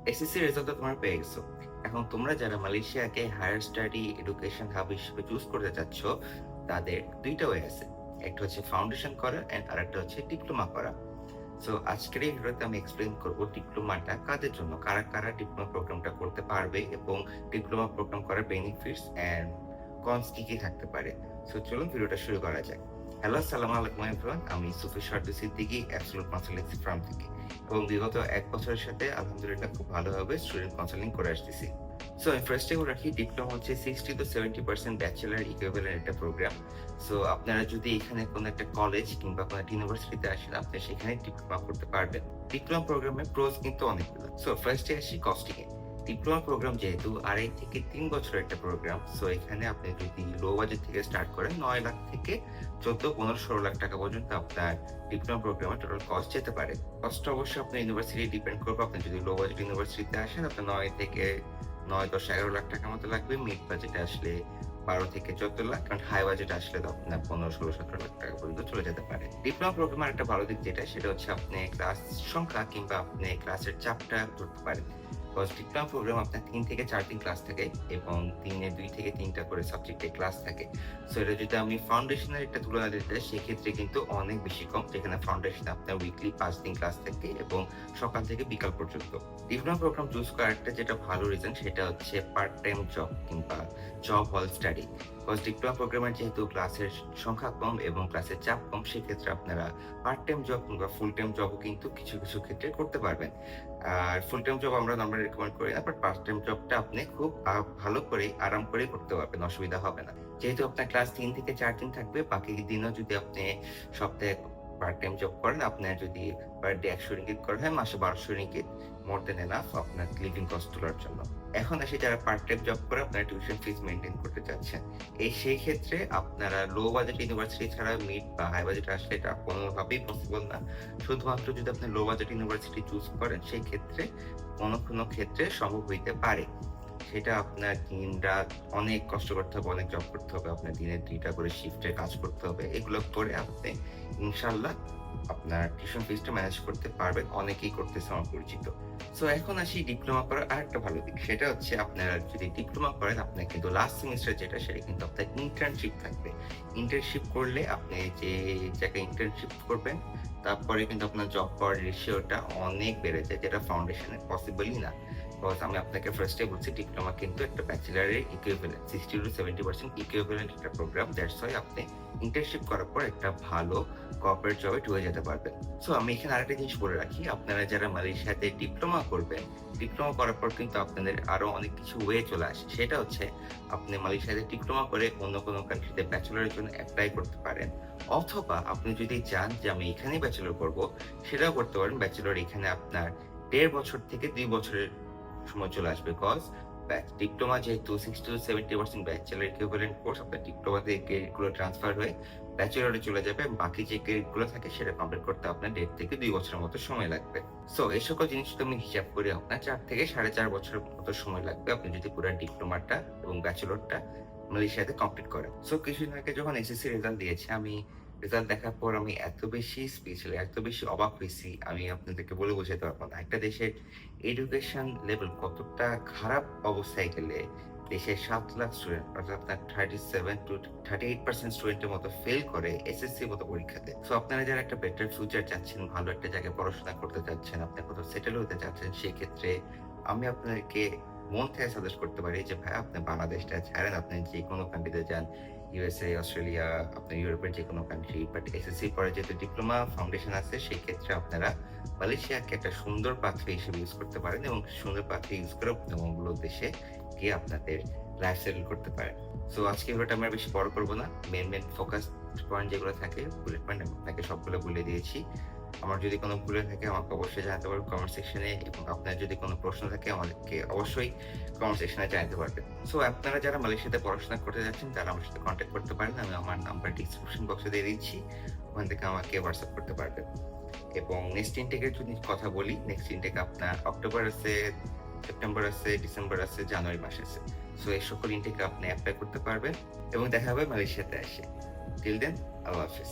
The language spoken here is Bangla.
এসএসসি রেজাল্ট তো তোমরা পেয়ে গেছো। এখন তোমরা যারা মালয়েশিয়াকে হায়ার স্টাডি এডুকেশন হাব হিসেবে চুজ করতে চাচ্ছ, তাদের ২ টা ওয়ে আছে। একটা হচ্ছে ফাউন্ডেশন করা অ্যান্ড আরেকটা হচ্ছে ডিপ্লোমা করা। সো আজকের এই ভিডিওতে আমি এক্সপ্লেইন করব ডিপ্লোমাটা কাদের জন্য, কারা কারা ডিপ্লোমা প্রোগ্রামটা করতে পারবে এবং ডিপ্লোমা প্রোগ্রাম করার বেনিফিটস অ্যান্ড কনস কি কি থাকতে পারে। সো চলুন ভিডিওটা শুরু করা যাক। হ্যালো, আসসালামু আলাইকুম এভরিওয়ান। আমি সুফি শারদু সিদ্দিকী, অ্যাবসলিউট কনসালটেন্সি ফার্ম থেকে, এবং বিগত ১ বছরের সাথে আলহামদুলিল্লাহ খুব ভালোভাবে স্টুডেন্ট কাউন্সেলিং করে আসতেছি। সো আমি ফার্স্টে বলে রাখি, ডিপ্লোমা হচ্ছে 60-70% ব্যাচেলর ইকুইভ্যালেন্ট একটা প্রোগ্রাম। সো আপনারা যদি এখানে কোনো একটা কলেজ কিংবা কোনো একটা ইউনিভার্সিটিতে আসেন, আপনি সেখানে ডিপ্লোমা করতে পারবেন। ডিপ্লোমা প্রোগ্রামের প্রোস কিন্তু অনেকগুলো। সো ফার্স্টে আসি কস্টিং এ। ডিপ্লোমা প্রোগ্রাম যেহেতু ২.৫ থেকে ৩ বছরের একটা প্রোগ্রাম, সো এখানে আপনি যদি লো বাজেট থেকে স্টার্ট করেন ৯ লাখ থেকে ১৪, ১৫, ১৬ লাখ টাকা পর্যন্ত আপনার ডিপ্লোমা প্রোগ্রামের টোটাল কস্ট যেতে পারে। কস্টটা অবশ্যই আপনার ইউনিভার্সিটি ডিপেন্ড করবে। আপনি যদি লো বাজেট ইউনিভার্সিটিতে আসেন, আপনার ৯ থেকে ৯, ১০, ১১ লাখ টাকার মতো লাগবে। মিড বাজেটে আসলে ১২ থেকে ১৪ লাখ, কারণ হাই বাজেট আসলে তো আপনার ১৫, ১৬, ১৭ লাখ টাকা পর্যন্ত চলে যেতে পারে। ডিপ্লোমা প্রোগ্রামের একটা ভালো দিক যেটা, সেটা হচ্ছে আপনি ক্লাস সংখ্যা কিংবা আপনি ক্লাসের চাপটা ধরতে পারেন। বিকজ ডিপ্লোমা প্রোগ্রাম আপনার ৩ থেকে ৪ দিন ক্লাস থাকে এবং দিনে ২ থেকে ৩টা করে সাবজেক্টে ক্লাস থাকে। সো এটা যদি আমি ফাউন্ডেশনের একটা তুলনা দিতে চাই, সেক্ষেত্রে কিন্তু অনেক বেশি কম, যেখানে ফাউন্ডেশনে আপনার উইকলি ৫ দিন ক্লাস থাকে এবং সকাল থেকে বিকাল পর্যন্ত। ডিপ্লোমা প্রোগ্রাম চুজ করার একটা যেটা ভালো রিজন, সেটা হচ্ছে পার্ট টাইম জব কিংবা জব হল স্টাডি। বিকজ ডিপ্লোমা প্রোগ্রামের যেহেতু ক্লাসের সংখ্যা কম এবং ক্লাসের চাপ কম, সেক্ষেত্রে আপনারা পার্ট টাইম জব কিংবা ফুল টাইম জবও কিন্তু কিছু কিছু ক্ষেত্রে করতে পারবেন। আর ফুল টাইম জব আমরা নরমালি রিকমেন্ড করি না, বাট পার্ট টাইম জবটা আপনি খুব ভালো করে আরাম করে করতে পারবেন, অসুবিধা হবে না। যেহেতু আপনার ক্লাস ৩ থেকে ৪ দিন থাকবে, বাকি দিনও যদি আপনি সপ্তাহে পার্ট টাইম জব করেন, আপনার যদি পার ডে ১০০ রিঙ্গিত করা হয়, মাসে ১২০০ রিঙ্গিত, মোর দেন এনাফ আপনার লিভিং কস্ট তোলার জন্য। এখন আসি যারা পার্ট টাইম জব করে আপনারা টিউশন ফিস মেইনটেইন করতে চাচ্ছেন। সেই ক্ষেত্রে আপনারা লো বাজেট ইউনিভার্সিটি ছাড়া মিড বা হাই বাজেট আসলে এটা কোনোভাবেই পসিবল না। শুধুমাত্র যদি আপনি লো বাজেট ইউনিভার্সিটি চুজ করেন, সেই ক্ষেত্রে কোনো ক্ষেত্রে সম্ভব হইতে পারে। সেটা আপনার দিন-রাত অনেক কষ্ট করতে হবে, অনেক জব করতে হবে। আপনার দিনে ২ টা করে শিফটে কাজ করতে হবে। এগুলো করে আপনি ইনশাআল্লাহ আপনার টিউশন ফিসটা ম্যানেজ করতে পারবেন। অনেকেই করতেছে আমার পরিচিত। সো এখন আসি ডিপ্লোমা করার আরেকটা ভালো দিক। সেটা হচ্ছে আপনারা যদি ডিপ্লোমা করেন, আপনার কিন্তু লাস্ট সেমিস্টার যেটা, সেটা কিন্তু আপনার ইন্টার্নশিপ থাকবে। ইন্টার্নশিপ করলে আপনি যে জায়গায় ইন্টার্নশিপ করবেন, তারপরে কিন্তু আপনার জব পাওয়ার রেশিওটা অনেক বেড়ে যায়, যেটা ফাউন্ডেশনে পসিবলই না। বিকজ আমি আপনাকে ফার্স্টে বলছি, ডিপ্লোমা কিন্তু একটা ব্যাচেলরের ইকুইভ্যালেন্ট, 60-70% ইকুইভ্যালেন্ট একটা প্রোগ্রাম। দ্যাটস ওয়াই আপনি ইন্টার্নশিপ করার পর একটা ভালো কর্পোরেট জবে ঢুকে যেতে পারবেন। সো আমি এখানে আরেকটা জিনিস বলে রাখি, আপনারা যারা মালয়েশিয়াতে ডিপ্লোমা করবেন, ডিপ্লোমা করার পর কিন্তু আপনাদের আরো অনেক কিছু ওয়ে চলে আসে। সেটা হচ্ছে আপনি মালয়েশিয়াতে ডিপ্লোমা করে অন্য কোনো কান্ট্রিতে ব্যাচেলরের জন্য এপ্লাই করতে পারেন, অথবা আপনি যদি চান যে আমি এখানেই ব্যাচেলর করব, সেটাও করতে পারেন। ব্যাচেলর এখানে আপনার ১.৫ বছর থেকে ২ বছরের সময় চলে আসবে। বিকজ ডিপ্লোমা যেহেতু 60-70% ব্যাচেলর ইকুইভ্যালেন্ট কোর্স, আপনার ডিপ্লোমাতে ক্রেডিট গুলো ট্রান্সফার হয়ে ব্যাচেলরে চলে যাবে। বাকি যে ক্রেডিট গুলো থাকে, সেটা কমপ্লিট করতে আপনার ১.৫ থেকে ২ বছরের মতো সময় লাগবে। সো এই সকল জিনিস তুমি হিসাব করে আপনার ৪ থেকে ৪.৫ বছরের মতো সময় লাগবে, আপনি যদি পুরো ডিপ্লোমাটা এবং ব্যাচেলরটা মালয়েশিয়াতে কমপ্লিট করেন। সো কিছুদিন আগে যখন এসএসসি রেজাল্ট দিয়েছে, আমি রেজাল্ট দেখার পর আমি এত বেশি স্পেশাল, এত বেশি অবাক হইছি, আমি আপনাদেরকে বলে বোঝাতে পারব না। একটা দেশের এডুকেশন লেভেল কতটা খারাপ অবস্থায় গেলে দেশের ৭ লাখ স্টুডেন্ট, অর্থাৎ আপনার 37-38% স্টুডেন্টের মতো ফেল করে এসএসসি মতো পরীক্ষাতে। সো আপনারা যারা একটা বেটার ফিউচার চাচ্ছেন, ভালো একটা জায়গায় পড়াশোনা করতে চাচ্ছেন, আপনি কোথাও সেটেল হতে চাচ্ছেন, সেক্ষেত্রে আমি আপনাদেরকে মন থেকে সাজেস্ট করতে পারি যে ভাই, আপনি বাংলাদেশটা ছাড়েন, আপনি যে কোনো কান্ট্রিতে যান, ইউএসএ, অস্ট্রেলিয়া, আপনার ইউরোপের যে কোনো কান্ট্রি। বাট এসএসসি পরে যেহেতু ডিপ্লোমা ফাউন্ডেশন আছে, সেই ক্ষেত্রে আপনারা মালয়েশিয়াকে একটা সুন্দর পাথওয়ে হিসেবে ইউজ করতে পারেন এবং সুন্দর পাথওয়ে ইউজ করে অন্যগুলো দেশে গিয়ে আপনাদের লাইফ সেটেল করতে পারেন। সো আজকে ভিডিওটা আমরা বেশি বড় করবো না। মেন ফোকাস পয়েন্ট যেগুলো থাকে, বুলেট পয়েন্ট, আমি আপনাকে সবগুলো বলে দিয়েছি। আমার যদি কোনো ভুলে থাকে, আমাকে অবশ্যই জানাতে পারবেন কমেন্ট সেকশনে, এবং আপনার যদি কোনো প্রশ্ন থাকে, আমাদেরকে অবশ্যই কমেন্ট সেকশনে জানাতে পারবেন। সো আপনারা যারা মালয়েশিয়াতে পড়াশোনা করতে যাচ্ছেন, তারা আমার সাথে কন্ট্যাক্ট করতে পারেন। আমি আমার নাম্বার ডিসক্রিপশন বক্সে দিয়ে দিচ্ছি, ওখান থেকে আমাকে হোয়াটসঅ্যাপ করতে পারবেন। এবং নেক্সট ইনটেকের যদি কথা বলি, নেক্সট ইনটেক আপনার অক্টোবর আছে, সেপ্টেম্বর আছে, ডিসেম্বর আছে, জানুয়ারি মাস আছে। সো এই সকল ইনটেকে আপনি অ্যাপ্লাই করতে পারবেন এবং দেখা হবে মালয়েশিয়াতে এসে। টিল দেন, আল্লাহ হাফেজ।